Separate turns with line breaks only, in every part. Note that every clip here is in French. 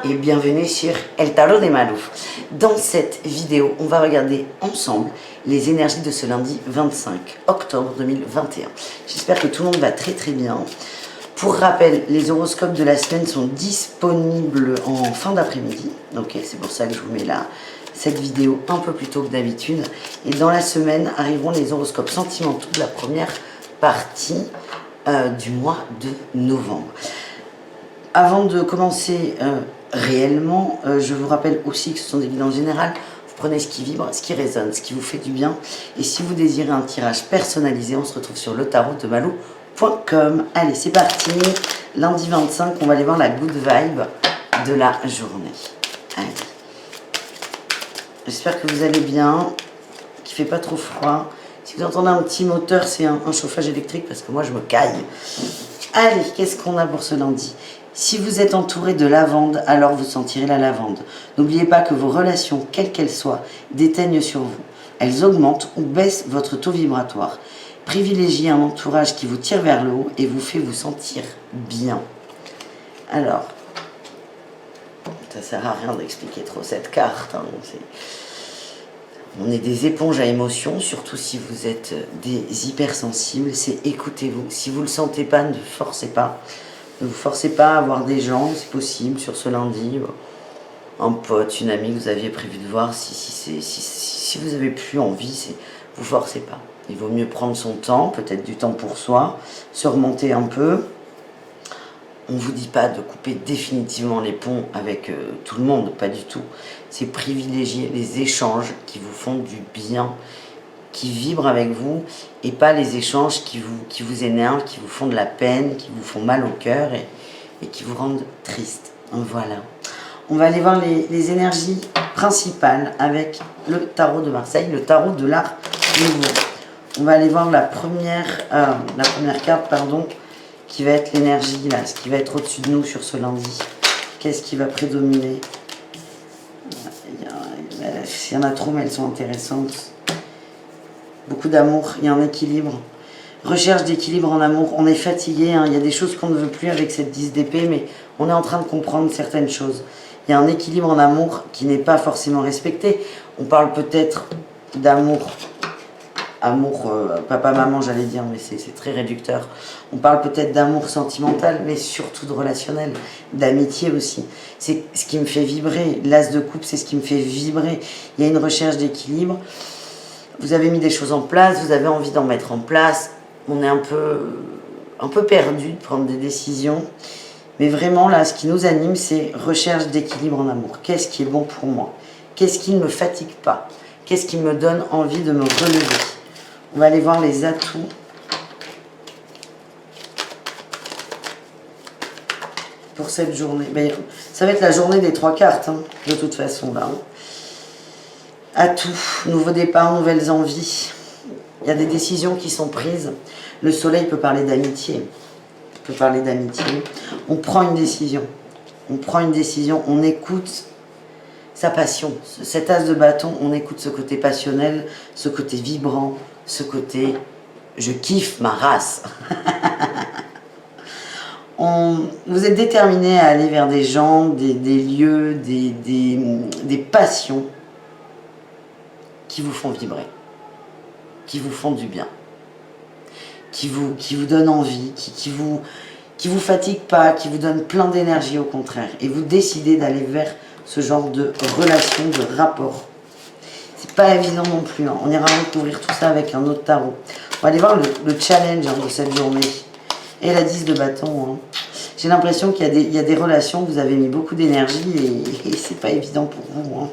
et bienvenue sur El Tarot de Malou. Dans cette vidéo, on va regarder ensemble les énergies de ce lundi 25 octobre 2021. J'espère que tout le monde va très bien. Pour rappel, les horoscopes de la semaine sont disponibles en fin d'après-midi. Ok, c'est pour ça que je vous mets là cette vidéo un peu plus tôt que d'habitude. Et dans la semaine arriveront les horoscopes sentimentaux de la première partie du mois de novembre. Avant de commencer réellement, je vous rappelle aussi que ce sont des guidances générales. Vous prenez ce qui vibre, ce qui résonne, ce qui vous fait du bien. Et si vous désirez un tirage personnalisé, on se retrouve sur le tarot de Malou.com. Allez, c'est parti. Lundi 25, on va aller voir la good vibe de la journée. Allez. J'espère que vous allez bien, qu'il ne fait pas trop froid. Si vous entendez un petit moteur, c'est un chauffage électrique parce que moi je me caille. Allez, qu'est-ce qu'on a pour ce lundi ? Si vous êtes entouré de lavande, alors vous sentirez la lavande. N'oubliez pas que vos relations, quelles qu'elles soient, déteignent sur vous. Elles augmentent ou baissent votre taux vibratoire. Privilégiez un entourage qui vous tire vers le haut et vous fait vous sentir bien. Alors, ça sert à rien d'expliquer trop cette carte. On est des éponges à émotions, surtout si vous êtes des hypersensibles. C'est écoutez-vous. Si vous ne le sentez pas, ne forcez pas. Ne vous forcez pas à voir des gens, c'est possible, sur ce lundi. Un pote, une amie que vous aviez prévu de voir. Si vous n'avez plus envie, vous ne forcez pas. Il vaut mieux prendre son temps, peut-être du temps pour soi, se remonter un peu. On ne vous dit pas de couper définitivement les ponts avec tout le monde, pas du tout. C'est privilégier les échanges qui vous font du bien, qui vibrent avec vous, et pas les échanges qui vous énervent, qui vous font de la peine, qui vous font mal au cœur et qui vous rendent triste. Voilà. On va aller voir les énergies principales avec le tarot de Marseille, le tarot de l'art nouveau. On va aller voir la première carte, qui va être l'énergie, là, ce qui va être au-dessus de nous sur ce lundi. Qu'est-ce qui va prédominer ? Il y en a trop, mais elles sont intéressantes. Beaucoup d'amour, il y a un équilibre. Recherche d'équilibre en amour. On est fatigué, hein. Il y a des choses qu'on ne veut plus avec cette 10 d'épée, mais on est en train de comprendre certaines choses. Il y a un équilibre en amour qui n'est pas forcément respecté. On parle peut-être d'amour, papa-maman j'allais dire, mais c'est très réducteur. On parle peut-être d'amour sentimental, mais surtout de relationnel, d'amitié aussi. C'est ce qui me fait vibrer. L'as de coupe, c'est ce qui me fait vibrer. Il y a une recherche d'équilibre. Vous avez mis des choses en place, vous avez envie d'en mettre en place. On est un peu perdu de prendre des décisions. Mais vraiment, là, ce qui nous anime, c'est recherche d'équilibre en amour. Qu'est-ce qui est bon pour moi? Qu'est-ce qui ne me fatigue pas? Qu'est-ce qui me donne envie de me relever? On va aller voir les atouts. Pour cette journée. Ben, ça va être la journée des 3 cartes, hein, de toute façon, là. Atouts, nouveau départ, nouvelles envies. Il y a des décisions qui sont prises. Le soleil peut parler d'amitié. On prend une décision. On écoute sa passion. Cet as de bâton, on écoute ce côté passionnel, ce côté vibrant, ce côté je kiffe ma race. Vous êtes déterminé à aller vers des gens, des lieux, des passions qui vous font vibrer, qui vous font du bien, qui vous donnent envie, qui vous fatigue pas, qui vous donne plein d'énergie au contraire. Et vous décidez d'aller vers ce genre de relation, de rapport. C'est pas évident non plus, hein. On ira découvrir tout ça avec un autre tarot. On va aller voir le challenge, hein, de cette journée. Et la 10 de bâton, hein. J'ai l'impression qu'il y a des relations, vous avez mis beaucoup d'énergie et c'est pas évident pour vous, hein.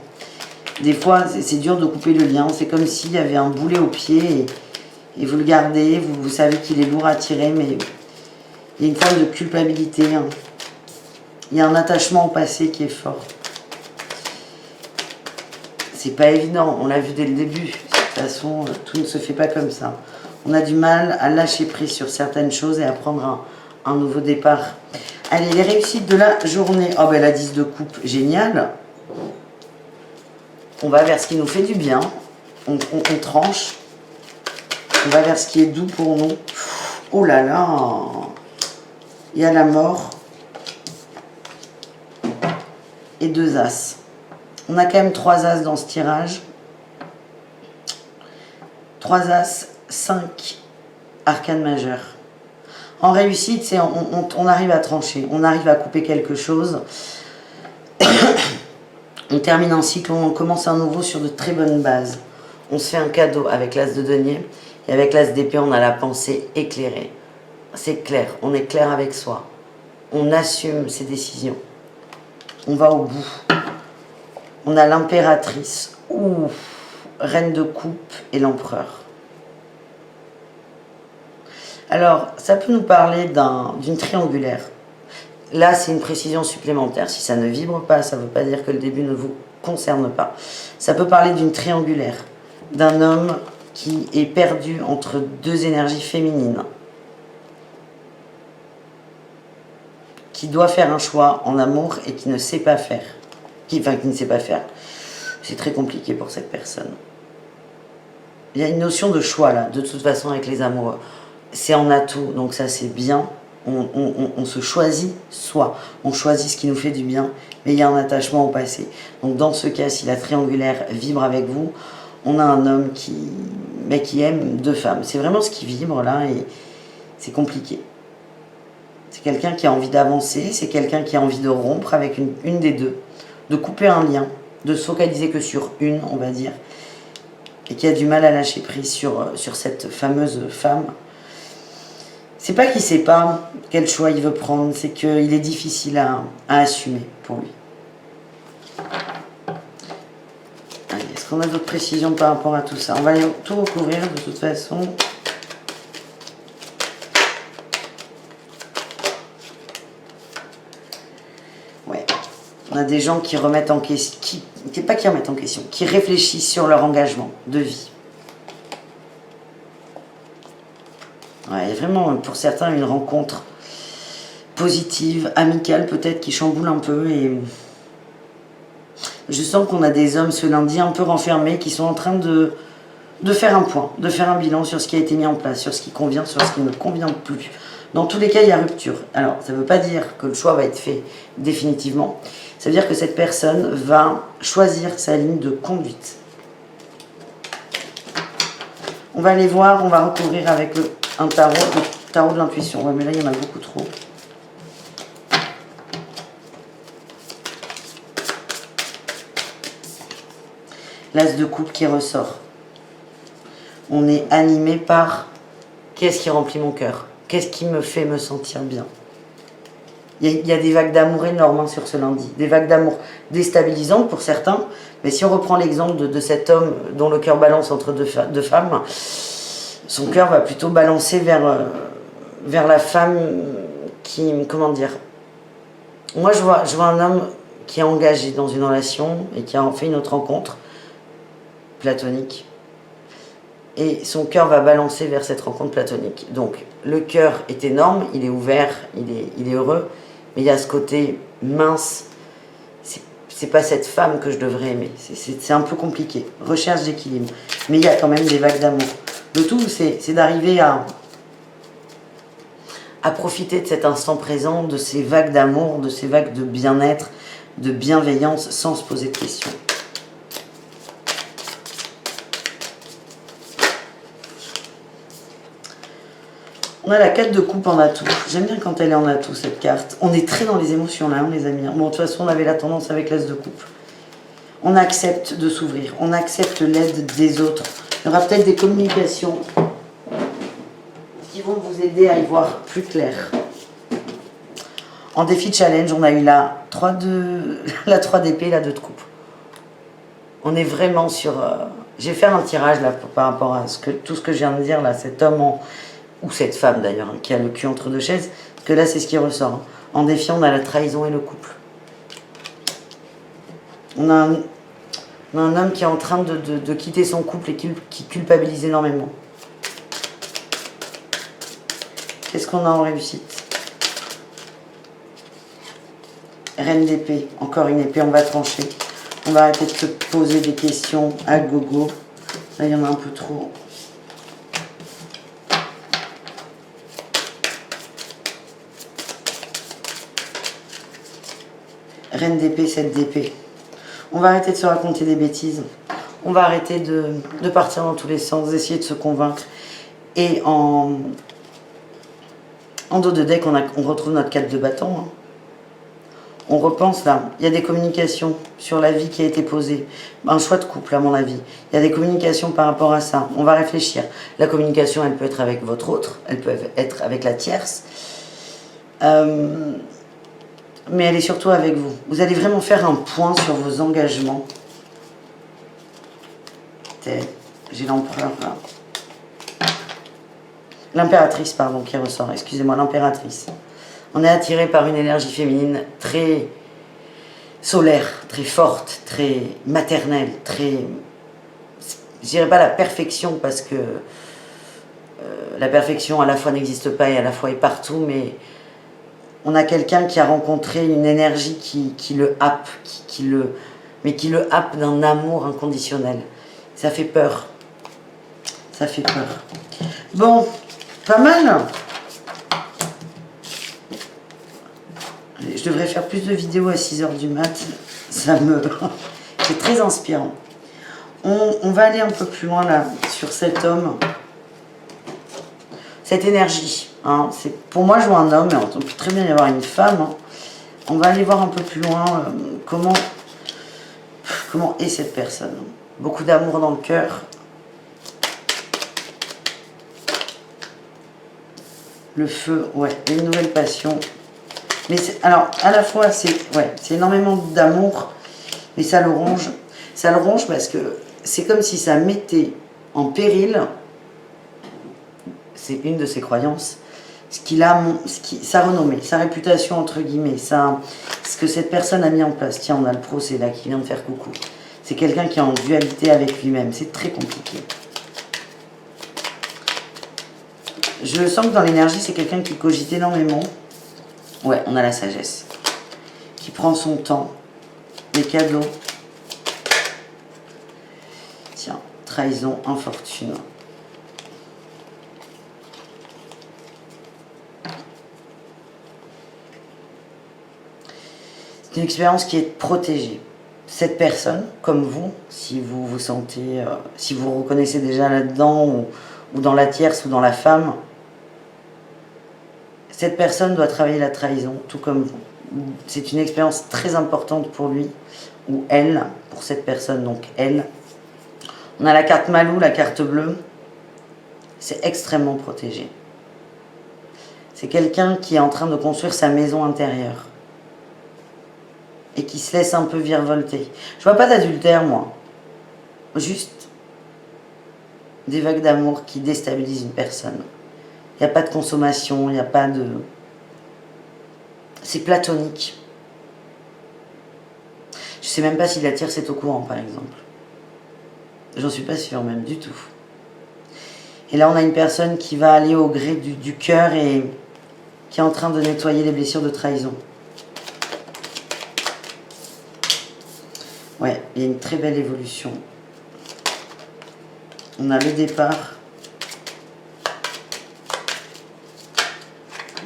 Des fois, c'est dur de couper le lien. C'est comme s'il y avait un boulet au pied et vous le gardez. Vous savez qu'il est lourd à tirer, mais il y a une forme de culpabilité, hein. Il y a un attachement au passé qui est fort. C'est pas évident, on l'a vu dès le début. De toute façon, tout ne se fait pas comme ça. On a du mal à lâcher prise sur certaines choses et à prendre un nouveau départ. Allez, les réussites de la journée. Oh ben la 10 de coupe, génial. On va vers ce qui nous fait du bien. On tranche. On va vers ce qui est doux pour nous. Oh là là. Il y a la mort. et 2 As. On a quand même 3 As dans ce tirage. 3 As, 5 arcanes majeures. En réussite, c'est on arrive à trancher, on arrive à couper quelque chose. On termine un cycle, on commence un nouveau sur de très bonnes bases. On se fait un cadeau avec l'As de denier et avec l'As d'épée, on a la pensée éclairée. C'est clair, on est clair avec soi. On assume ses décisions. On va au bout. On a l'impératrice, ou reine de coupe et l'empereur. Alors, ça peut nous parler d'une triangulaire. Là, c'est une précision supplémentaire. Si ça ne vibre pas, ça ne veut pas dire que le début ne vous concerne pas. Ça peut parler d'une triangulaire, d'un homme qui est perdu entre 2 énergies féminines, qui doit faire un choix en amour et qui ne sait pas faire. Qui ne sait pas faire. C'est très compliqué pour cette personne. Il y a une notion de choix là, de toute façon avec les amoureux. C'est en atout, donc ça c'est bien. On se choisit soi, on choisit ce qui nous fait du bien, mais il y a un attachement au passé. Donc dans ce cas, si la triangulaire vibre avec vous, on a un homme qui aime 2 femmes. C'est vraiment ce qui vibre là et c'est compliqué. C'est quelqu'un qui a envie d'avancer, c'est quelqu'un qui a envie de rompre avec une des deux, de couper un lien, de se focaliser que sur une, on va dire, et qui a du mal à lâcher prise sur cette fameuse femme. C'est pas qu'il sait pas quel choix il veut prendre, c'est qu'il est difficile à assumer pour lui. Allez, est-ce qu'on a d'autres précisions par rapport à tout ça? On va tout recouvrir de toute façon. Ouais. On a des gens qui remettent en question, qui réfléchissent sur leur engagement de vie. Ouais, il y a vraiment pour certains une rencontre positive, amicale peut-être, qui chamboule un peu. Et je sens qu'on a des hommes ce lundi un peu renfermés qui sont en train de faire un point, de faire un bilan sur ce qui a été mis en place, sur ce qui convient, sur ce qui ne convient plus. Dans tous les cas, il y a rupture. Alors, ça ne veut pas dire que le choix va être fait définitivement. Ça veut dire que cette personne va choisir sa ligne de conduite. On va aller voir, on va recouvrir avec un tarot, le tarot de l'intuition. Ouais, mais là, il y en a beaucoup trop. L'as de coupe qui ressort. On est animé par qu'est-ce qui remplit mon cœur? Qu'est-ce qui me fait me sentir bien? Il y a des vagues d'amour énormes sur ce lundi. Des vagues d'amour déstabilisantes pour certains. Mais si on reprend l'exemple de cet homme dont le cœur balance entre deux femmes, son cœur va plutôt balancer vers la femme qui... Comment dire? Moi, je vois un homme qui est engagé dans une relation et qui a fait une autre rencontre platonique. Et son cœur va balancer vers cette rencontre platonique. Donc, le cœur est énorme, il est ouvert, il est heureux, mais il y a ce côté mince. C'est pas cette femme que je devrais aimer. C'est un peu compliqué. Recherche d'équilibre. Mais il y a quand même des vagues d'amour. Le tout, c'est d'arriver à profiter de cet instant présent, de ces vagues d'amour, de ces vagues de bien-être, de bienveillance, sans se poser de questions. On a la 4 de coupe en atout. J'aime bien quand elle est en atout, cette carte. On est très dans les émotions là, les amis. Bon, de toute façon, on avait la tendance avec l'as de coupe. On accepte de s'ouvrir. On accepte l'aide des autres. Il y aura peut-être des communications qui vont vous aider à y voir plus clair. En défi challenge, on a eu la 3 d'épée, la 2 de coupe. On est vraiment sur... Je vais faire un tirage là par rapport à tout ce que je viens de dire là. Cet homme ou cette femme d'ailleurs, qui a le cul entre deux chaises, parce que là c'est ce qui ressort. En défi, on a la trahison et le couple. On a un homme qui est en train de quitter son couple et qui culpabilise énormément. Qu'est-ce qu'on a en réussite? Reine d'épée, encore une épée, on va trancher. On va arrêter de se poser des questions à gogo. Là, il y en a un peu trop. Reine d'épée, 7 d'épée. On va arrêter de se raconter des bêtises. On va arrêter de partir dans tous les sens, d'essayer de se convaincre. Et en dos de deck, on retrouve notre 4 de bâton. Hein. On repense là. Il y a des communications sur la vie qui a été posée. Un choix de couple, à mon avis. Il y a des communications par rapport à ça. On va réfléchir. La communication, elle peut être avec votre autre. Elle peut être avec la tierce. Mais elle est surtout avec vous. Vous allez vraiment faire un point sur vos engagements. J'ai l'empereur là. L'impératrice, pardon, qui ressort. Excusez-moi, l'impératrice. On est attiré par une énergie féminine très solaire, très forte, très maternelle, très... Je dirais pas la perfection, parce que la perfection à la fois n'existe pas et à la fois est partout, mais on a quelqu'un qui a rencontré une énergie qui le happe, mais qui le happe d'un amour inconditionnel. Ça fait peur. Ça fait peur. Bon, pas mal. Je devrais faire plus de vidéos à 6 h du mat. C'est très inspirant. On va aller un peu plus loin là, sur cet homme. Cette énergie. Hein, pour moi, je vois un homme, mais on peut très bien y avoir une femme. Hein. On va aller voir un peu plus loin comment est cette personne. Beaucoup d'amour dans le cœur. Le feu, ouais, une nouvelle passion. Mais alors, à la fois, c'est énormément d'amour, mais ça le ronge. Ça le ronge parce que c'est comme si ça mettait en péril, c'est une de ses croyances, sa renommée, sa réputation, entre guillemets, ce que cette personne a mis en place. Tiens, on a le procès là qui vient de faire coucou. C'est quelqu'un qui est en dualité avec lui-même. C'est très compliqué. Je sens que dans l'énergie, c'est quelqu'un qui cogite énormément. Ouais, on a la sagesse. Qui prend son temps. Les cadeaux. Tiens, trahison, infortune. C'est une expérience qui est protégée. Cette personne, comme vous, si vous vous sentez, si vous vous reconnaissez déjà là-dedans, ou dans la tierce ou dans la femme, cette personne doit travailler la trahison, tout comme vous. C'est une expérience très importante pour lui, ou elle, pour cette personne, donc elle. On a la carte Malou, la carte bleue. C'est extrêmement protégé. C'est quelqu'un qui est en train de construire sa maison intérieure. Et qui se laisse un peu virevolter. Je vois pas d'adultère, moi. Juste des vagues d'amour qui déstabilisent une personne. Il n'y a pas de consommation, il n'y a pas de... C'est platonique. Je sais même pas si la tierce est au courant, par exemple. J'en suis pas sûre, même, du tout. Et là, on a une personne qui va aller au gré du cœur et qui est en train de nettoyer les blessures de trahison. Ouais, il y a une très belle évolution. On a le départ.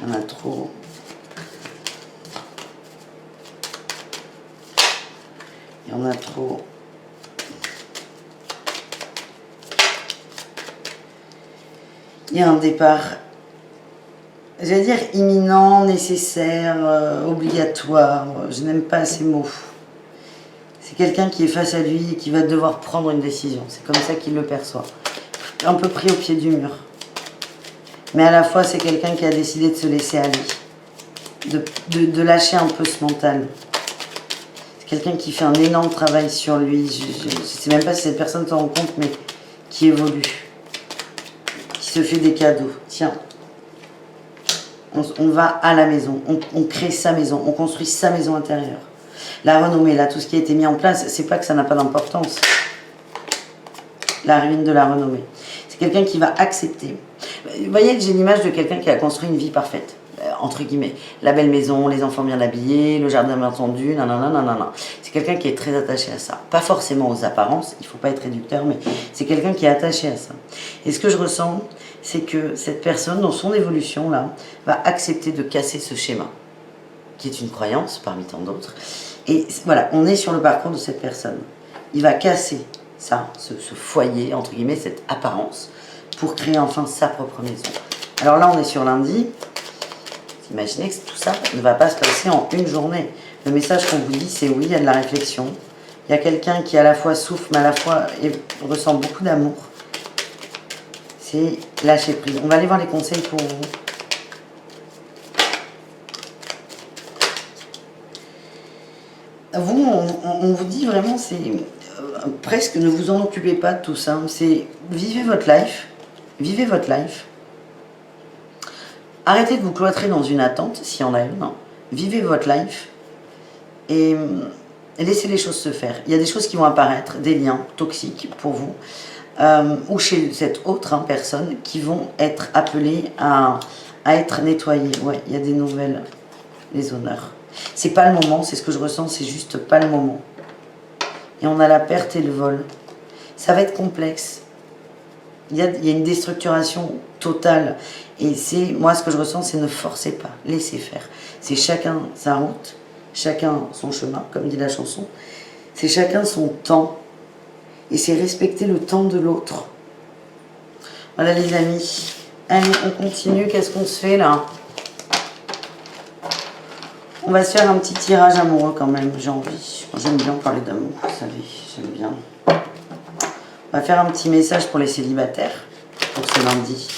Il y en a trop. Il y en a trop. Il y a un départ, j'allais dire imminent, nécessaire, obligatoire. Je n'aime pas ces mots. C'est quelqu'un qui est face à lui et qui va devoir prendre une décision. C'est comme ça qu'il le perçoit. Un peu pris au pied du mur. Mais à la fois, c'est quelqu'un qui a décidé de se laisser aller. De lâcher un peu ce mental. C'est quelqu'un qui fait un énorme travail sur lui. Je ne sais même pas si cette personne s'en rend compte, mais qui évolue. Qui se fait des cadeaux. Tiens. On va à la maison. On crée sa maison. On construit sa maison intérieure. La renommée, là, tout ce qui a été mis en place, c'est pas que ça n'a pas d'importance. La ruine de la renommée. C'est quelqu'un qui va accepter. Vous voyez, j'ai l'image de quelqu'un qui a construit une vie parfaite, entre guillemets. La belle maison, les enfants bien habillés, le jardin bien tendu, nanana. C'est quelqu'un qui est très attaché à ça. Pas forcément aux apparences, il faut pas être réducteur, mais c'est quelqu'un qui est attaché à ça. Et ce que je ressens, c'est que cette personne, dans son évolution, là, va accepter de casser ce schéma, qui est une croyance parmi tant d'autres, Et voilà, on est sur le parcours de cette personne. Il va casser ça, ce foyer, entre guillemets, cette apparence, pour créer enfin sa propre maison. Alors là, on est sur lundi. Imaginez que tout ça ne va pas se passer en une journée. Le message qu'on vous dit, c'est oui, il y a de la réflexion. Il y a quelqu'un qui à la fois souffre, mais à la fois ressent beaucoup d'amour. C'est lâcher prise. On va aller voir les conseils pour vous. Vous, on vous dit vraiment, c'est presque ne vous en occupez pas de tout ça. C'est vivez votre life. Vivez votre life. Arrêtez de vous cloîtrer dans une attente, s'il y en a une. Non. Vivez votre life et laissez les choses se faire. Il y a des choses qui vont apparaître, des liens toxiques pour vous, ou chez cette autre personne, qui vont être appelés à être nettoyés. Ouais, il y a des nouvelles, les honneurs. C'est pas le moment, c'est ce que je ressens, c'est juste pas le moment. Et on a la perte et le vol. Ça va être complexe. Il y a une déstructuration totale. Et c'est, moi, ce que je ressens, c'est ne forcez pas, laissez faire. C'est chacun sa route, chacun son chemin, comme dit la chanson. C'est chacun son temps. Et c'est respecter le temps de l'autre. Voilà les amis. Allez, on continue. Qu'est-ce qu'on se fait là? On va se faire un petit tirage amoureux quand même, j'ai envie. J'aime bien parler d'amour, vous savez, j'aime bien. On va faire un petit message pour les célibataires, pour ce lundi.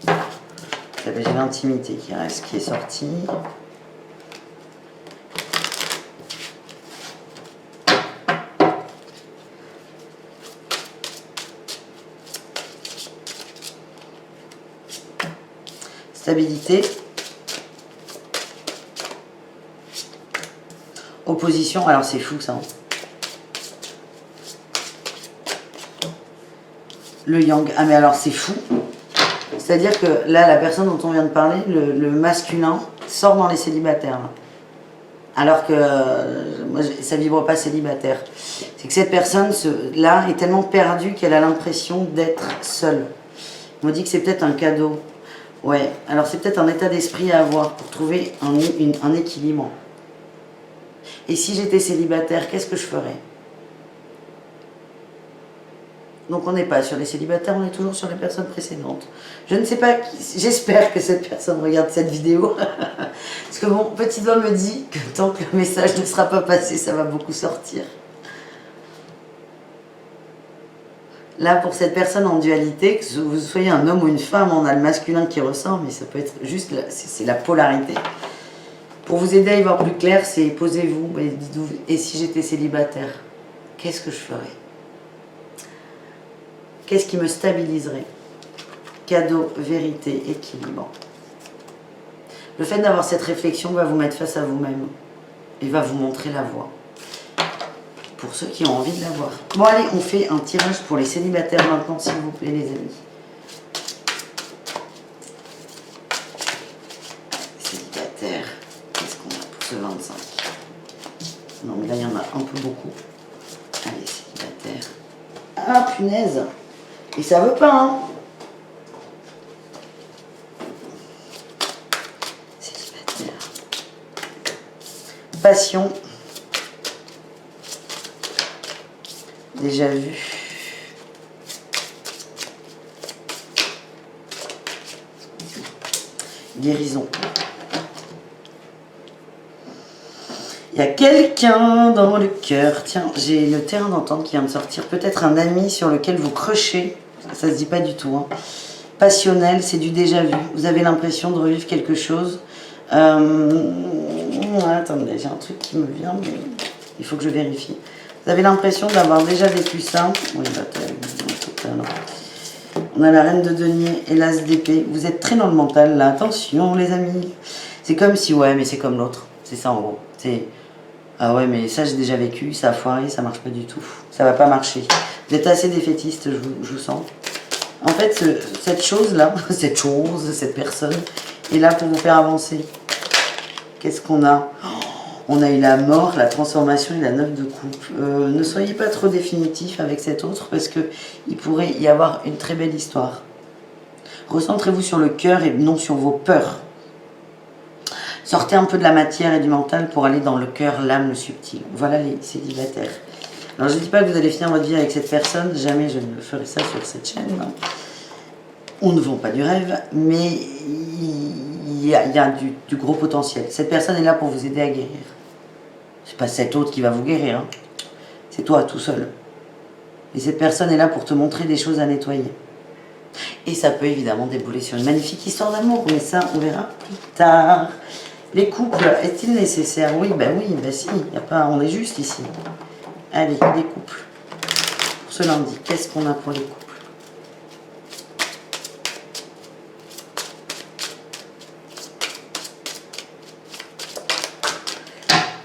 Vous savez, j'ai l'intimité qui reste, qui est sortie. Stabilité. Opposition, alors c'est fou ça. Hein. Le yang, ah mais alors c'est fou. C'est-à-dire que là, la personne dont on vient de parler, le masculin, sort dans les célibataires. Là. Alors que moi, ça vibre pas célibataire. C'est que cette personne là est tellement perdue qu'elle a l'impression d'être seule. On me dit que c'est peut-être un cadeau. Ouais, alors c'est peut-être un état d'esprit à avoir pour trouver un équilibre. Et si j'étais célibataire, qu'est-ce que je ferais? Donc on n'est pas sur les célibataires, on est toujours sur les personnes précédentes. Je ne sais pas, j'espère que cette personne regarde cette vidéo. Parce que mon petit doigt me dit que tant que le message ne sera pas passé, ça va beaucoup sortir. Là, pour cette personne en dualité, que vous soyez un homme ou une femme, on a le masculin qui ressort, mais ça peut être juste, c'est la polarité. Pour vous aider à y voir plus clair, c'est posez-vous et dites-vous, et si j'étais célibataire, qu'est-ce que je ferais? Qu'est-ce qui me stabiliserait? Cadeau, vérité, équilibre. Le fait d'avoir cette réflexion va vous mettre face à vous-même et va vous montrer la voie. Pour ceux qui ont envie de la voir. Bon allez, on fait un tirage pour les célibataires maintenant, s'il vous plaît les amis. Célibataires, qu'est-ce qu'on a pour ce 25? Non mais là il y en a un peu beaucoup. Allez, célibataires. Ah punaise! Et ça veut pas, hein? Célibataire. Passion. Déjà vu. Guérison. Il y a quelqu'un dans le cœur. Tiens, j'ai le terrain d'entente qui vient de sortir. Peut-être un ami sur lequel vous crochez. Ça se dit pas du tout. Hein. Passionnel, c'est du déjà vu. Vous avez l'impression de revivre quelque chose. Attendez, j'ai un truc qui me vient, mais il faut que je vérifie. Vous avez l'impression d'avoir déjà vécu ça. Oui, on a la reine de denier et l'as d'épée. Vous êtes très dans le mental là. Attention les amis. C'est comme si, ouais, mais c'est comme l'autre. C'est ça en gros. C'est, ah ouais, mais ça j'ai déjà vécu, ça a foiré, ça marche pas du tout. Ça va pas marcher. Vous êtes assez défaitiste, je vous sens. En fait, cette chose-là, cette personne, est là pour vous faire avancer. Qu'est-ce qu'on a? On a eu la mort, la transformation et la 9 de coupe. Ne soyez pas trop définitif avec cet autre parce qu'il pourrait y avoir une très belle histoire. Recentrez-vous sur le cœur et non sur vos peurs. Sortez un peu de la matière et du mental pour aller dans le cœur, l'âme, le subtil. Voilà les célibataires. Alors je ne dis pas que vous allez finir votre vie avec cette personne, jamais je ne ferai ça sur cette chaîne. Non. On ne vend pas du rêve, mais il y a du gros potentiel. Cette personne est là pour vous aider à guérir. C'est pas cet autre qui va vous guérir, hein. C'est toi tout seul. Et cette personne est là pour te montrer des choses à nettoyer. Et ça peut évidemment débouler sur une magnifique histoire d'amour, mais ça on verra plus tard. Les couples, est-il nécessaire? Oui, ben si, y a pas, on est juste ici. Allez, les couples. Pour ce lundi, qu'est-ce qu'on a pour les couples?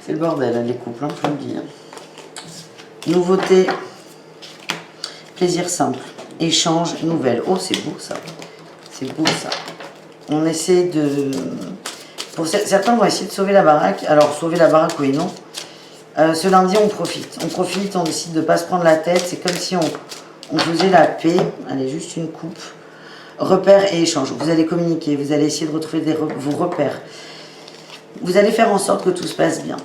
C'est le bordel, hein, les couples, hein, je vous le dis. Nouveauté, plaisir simple, échange, nouvelle. Oh, c'est beau ça. C'est beau ça. On essaie de... Pour certains vont essayer de sauver la baraque. Alors, sauver la baraque, oui, non. Ce lundi, on profite. On décide de ne pas se prendre la tête. C'est comme si on faisait la paix. Allez, juste une coupe. Repères et échanges. Vous allez communiquer. Vous allez essayer de retrouver vos repères. Vous allez faire en sorte que tout se passe bien.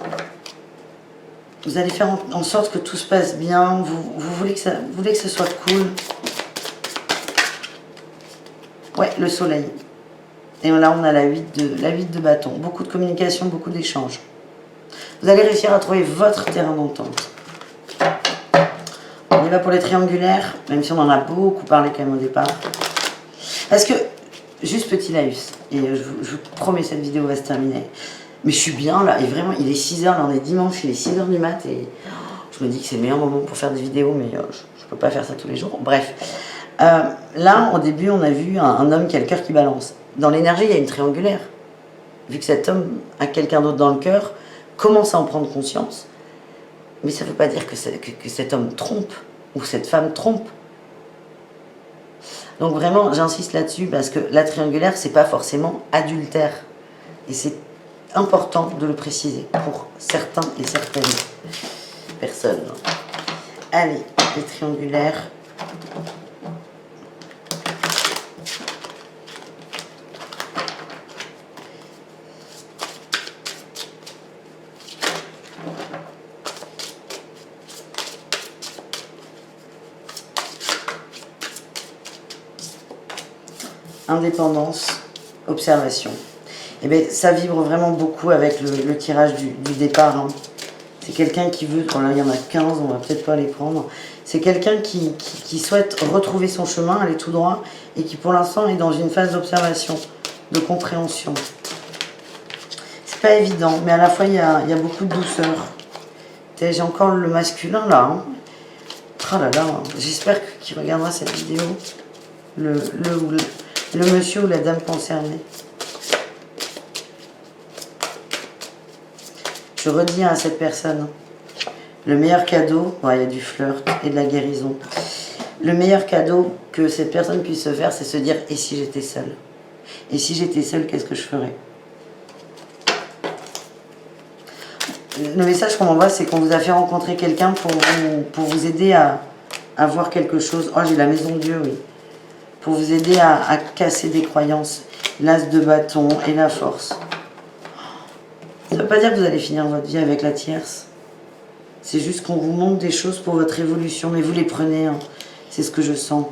Vous allez faire en sorte que tout se passe bien. Vous voulez que ça soit cool. Ouais, le soleil. Et là, on a la 8 de bâton. Beaucoup de communication, beaucoup d'échanges. Vous allez réussir à trouver votre terrain d'entente. On y va pour les triangulaires, même si on en a beaucoup parlé quand même au départ. Parce que, juste petit laïus, et je vous promets, cette vidéo va se terminer. Mais je suis bien là, et vraiment, il est 6h, là on est dimanche, il est 6h du mat, et je me dis que c'est le meilleur moment pour faire des vidéos, mais je ne peux pas faire ça tous les jours. Bref. Là, au début, on a vu un homme qui a le cœur qui balance. Dans l'énergie, il y a une triangulaire. Vu que cet homme a quelqu'un d'autre dans le cœur, commence à en prendre conscience. Mais ça ne veut pas dire que cet homme trompe ou cette femme trompe. Donc vraiment, j'insiste là-dessus parce que la triangulaire, c'est pas forcément adultère. Et c'est important de le préciser pour certains et certaines personnes. Allez, les triangulaires. Indépendance, observation. Et bien, ça vibre vraiment beaucoup avec le tirage du départ. Hein. C'est quelqu'un qui veut, bon là il y en a 15, on va peut-être pas les prendre. C'est quelqu'un qui souhaite retrouver son chemin, aller tout droit, et qui pour l'instant est dans une phase d'observation, de compréhension. C'est pas évident, mais à la fois il y a beaucoup de douceur. J'ai encore le masculin là. Hein. Oh là là, j'espère qu'il regardera cette vidéo. Le monsieur ou la dame concernée. Je redis à cette personne, le meilleur cadeau, il y a du flirt et de la guérison. Le meilleur cadeau que cette personne puisse se faire, c'est se dire, et si j'étais seule? Et si j'étais seule, qu'est-ce que je ferais? Le message qu'on m'envoie, c'est qu'on vous a fait rencontrer quelqu'un pour vous aider à voir quelque chose. Oh, j'ai la maison de Dieu, oui. Pour vous aider à casser des croyances. L'as de bâton et la force. Ça ne veut pas dire que vous allez finir votre vie avec la tierce. C'est juste qu'on vous montre des choses pour votre évolution, mais vous les prenez. Hein. C'est ce que je sens.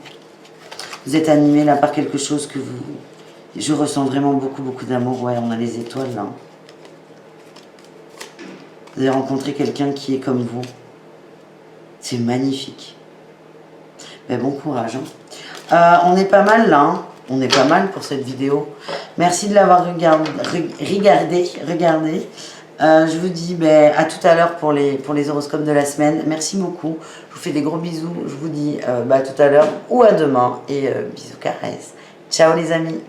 Vous êtes animé là par quelque chose que vous... Je ressens vraiment beaucoup d'amour. Ouais, on a les étoiles là. Vous avez rencontré quelqu'un qui est comme vous. C'est magnifique. Mais bon courage. Hein. On est pas mal là. Hein. On est pas mal pour cette vidéo. Merci de l'avoir regardé. Je vous dis à tout à l'heure pour les horoscopes de la semaine. Merci beaucoup. Je vous fais des gros bisous. Je vous dis à tout à l'heure ou à demain. Et bisous caresses. Ciao les amis.